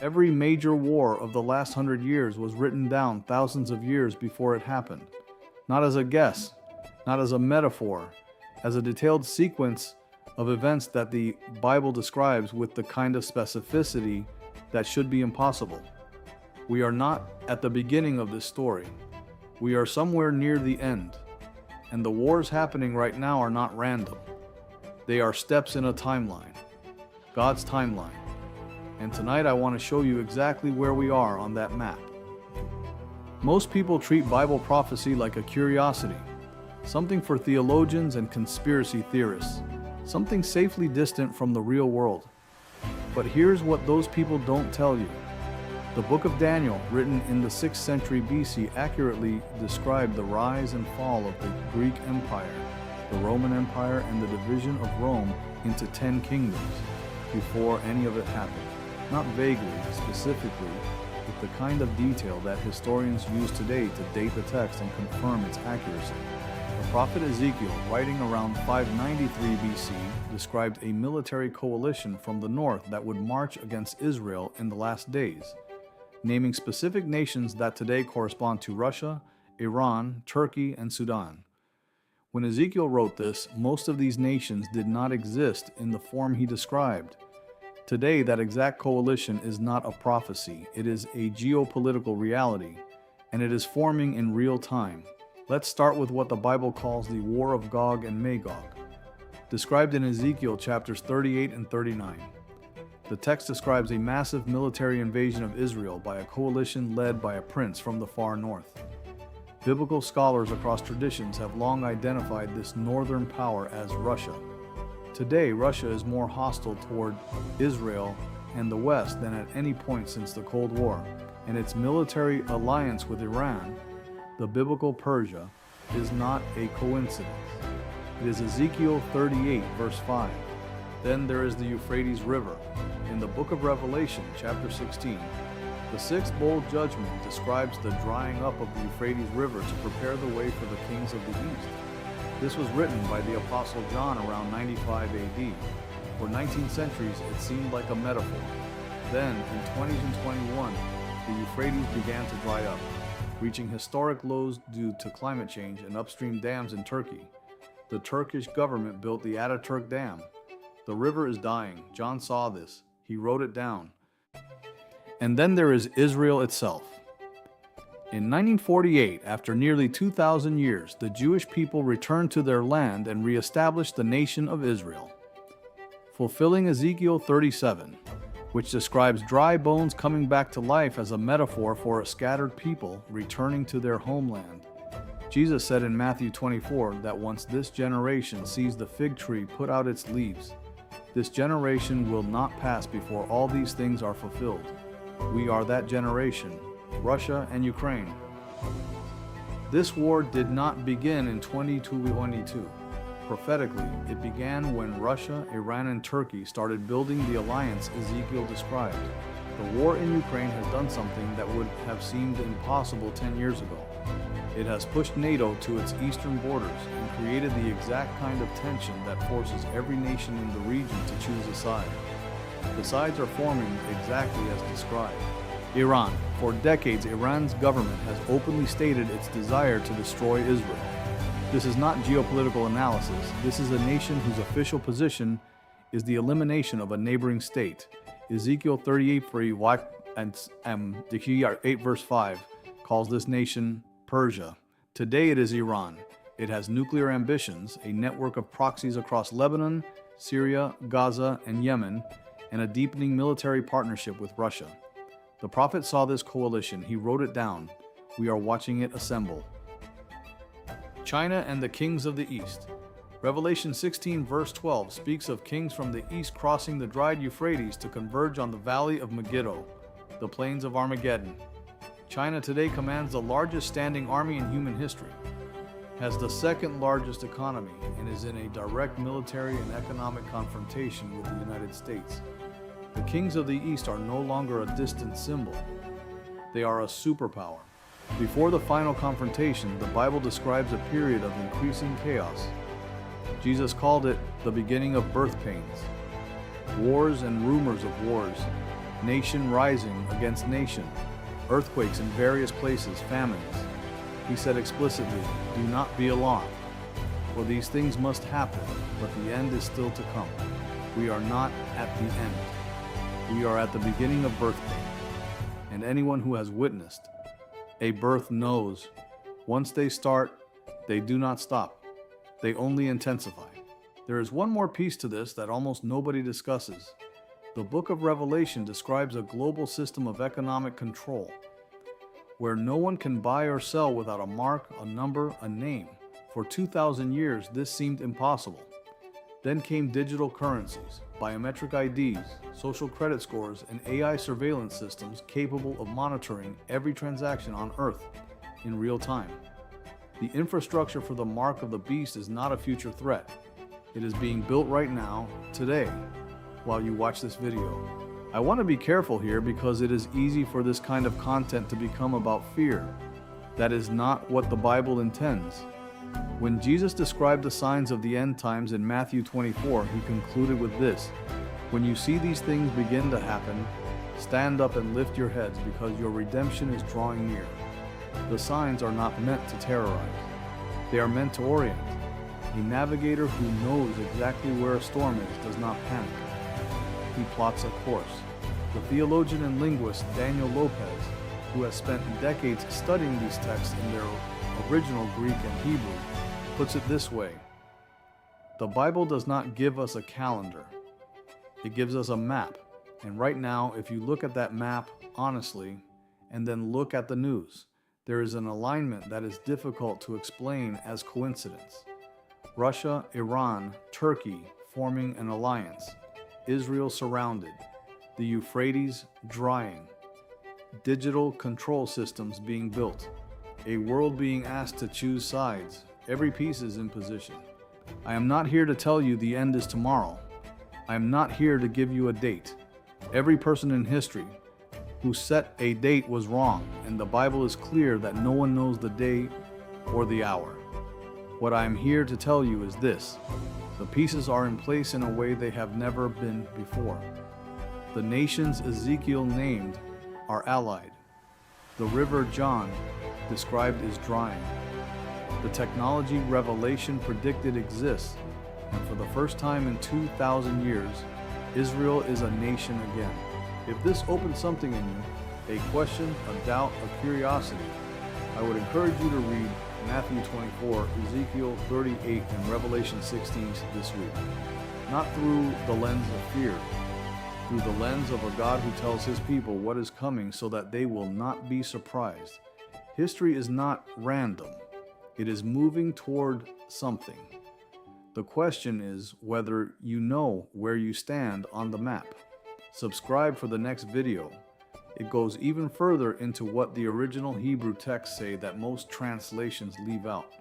Every major war of the last 100 years was written down thousands of years before it happened, not as a guess, not as a metaphor, as a detailed sequence of events that the Bible describes with the kind of specificity that should be impossible. We are not at the beginning of this story. We are somewhere near the end, and the wars happening right now are not random. They are steps in a timeline, God's timeline. And tonight I want to show you exactly where we are on that map. Most people treat Bible prophecy like a curiosity, something for theologians and conspiracy theorists, something safely distant from the real world. But here's what those people don't tell you. The book of Daniel, written in the 6th century BC, accurately described the rise and fall of the Greek Empire, the Roman Empire, and the division of Rome into 10 kingdoms before any of it happened. Not vaguely, specifically, with the kind of detail that historians use today to date the text and confirm its accuracy. The prophet Ezekiel, writing around 593 BC, described a military coalition from the north that would march against Israel in the last days, naming specific nations that today correspond to Russia, Iran, Turkey, and Sudan. When Ezekiel wrote this, most of these nations did not exist in the form he described. Today, that exact coalition is not a prophecy, it is a geopolitical reality, and it is forming in real time. Let's start with what the Bible calls the War of Gog and Magog, described in Ezekiel chapters 38 and 39. The text describes a massive military invasion of Israel by a coalition led by a prince from the far north. Biblical scholars across traditions have long identified this northern power as Russia. Today, Russia is more hostile toward Israel and the West than at any point since the Cold War, and its military alliance with Iran, the biblical Persia, is not a coincidence. It is Ezekiel 38, verse 5. Then there is the Euphrates River. In the book of Revelation, chapter 16, the sixth bowl judgment describes the drying up of the Euphrates River to prepare the way for the kings of the east. This was written by the Apostle John around 95 AD. For 19 centuries, it seemed like a metaphor. Then, in 20s and 21, the Euphrates began to dry up, reaching historic lows due to climate change and upstream dams in Turkey. The Turkish government built the Ataturk Dam. The river is dying. John saw this. He wrote it down. And then there is Israel itself. In 1948, after nearly 2,000 years, the Jewish people returned to their land and reestablished the nation of Israel, fulfilling Ezekiel 37, which describes dry bones coming back to life as a metaphor for a scattered people returning to their homeland. Jesus said in Matthew 24 that once this generation sees the fig tree put out its leaves, this generation will not pass before all these things are fulfilled. We are that generation. Russia and Ukraine. This war did not begin in 2022. Prophetically, it began when Russia, Iran, and Turkey started building the alliance Ezekiel described. The war in Ukraine has done something that would have seemed impossible 10 years ago. It has pushed NATO to its eastern borders and created the exact kind of tension that forces every nation in the region to choose a side. The sides are forming exactly as described. Iran. For decades, Iran's government has openly stated its desire to destroy Israel. This is not geopolitical analysis. This is a nation whose official position is the elimination of a neighboring state. Ezekiel 38 and 8 verse 5 calls this nation Persia. Today it is Iran. It has nuclear ambitions, a network of proxies across Lebanon, Syria, Gaza, and Yemen, and a deepening military partnership with Russia. The prophet saw this coalition. He wrote it down. We are watching it assemble. China and the kings of the east. Revelation 16 verse 12 speaks of kings from the east crossing the dried Euphrates to converge on the valley of Megiddo, the plains of Armageddon. China today commands the largest standing army in human history, has the second largest economy, and is in a direct military and economic confrontation with the United States. The kings of the East are no longer a distant symbol. They are a superpower. Before the final confrontation, the Bible describes a period of increasing chaos. Jesus called it the beginning of birth pains. Wars and rumors of wars, nation rising against nation, earthquakes in various places, famines. He said explicitly, "Do not be alarmed, for these things must happen, but the end is still to come." We are not at the end. We are at the beginning of birth pain. And anyone who has witnessed a birth knows, once they start, they do not stop. They only intensify. There is one more piece to this that almost nobody discusses. The book of Revelation describes a global system of economic control, where no one can buy or sell without a mark, a number, a name. For 2,000 years, this seemed impossible. Then came digital currencies, biometric IDs, social credit scores, and AI surveillance systems capable of monitoring every transaction on Earth in real time. The infrastructure for the mark of the beast is not a future threat. It is being built right now, today, while you watch this video. I want to be careful here because it is easy for this kind of content to become about fear. That is not what the Bible intends. When Jesus described the signs of the end times in Matthew 24, he concluded with this: "When you see these things begin to happen, stand up and lift your heads, because your redemption is drawing near." The signs are not meant to terrorize. They are meant to orient. A navigator who knows exactly where a storm is does not panic. He plots a course. The theologian and linguist Daniel Lopez, who has spent decades studying these texts in their original Greek and Hebrew, puts it this way: the Bible does not give us a calendar. It gives us a map. And right now, if you look at that map honestly, and then look at the news, there is an alignment that is difficult to explain as coincidence. Russia, Iran, Turkey forming an alliance, Israel surrounded, the Euphrates drying, digital control systems being built, a world being asked to choose sides. Every piece is in position. I am not here to tell you the end is tomorrow. I am not here to give you a date. Every person in history who set a date was wrong, and the Bible is clear that no one knows the day or the hour. What I am here to tell you is this: the pieces are in place in a way they have never been before. The nations Ezekiel named are allied. The river John described is drying. The technology Revelation predicted exists, and for the first time in 2,000 years, Israel is a nation again. If this opens something in you, a question, a doubt, a curiosity, I would encourage you to read Matthew 24, Ezekiel 38, and Revelation 16 this week. Not through the lens of fear, through the lens of a God who tells his people what is coming so that they will not be surprised. History is not random. It is moving toward something. The question is whether you know where you stand on the map. Subscribe for the next video. It goes even further into what the original Hebrew texts say that most translations leave out.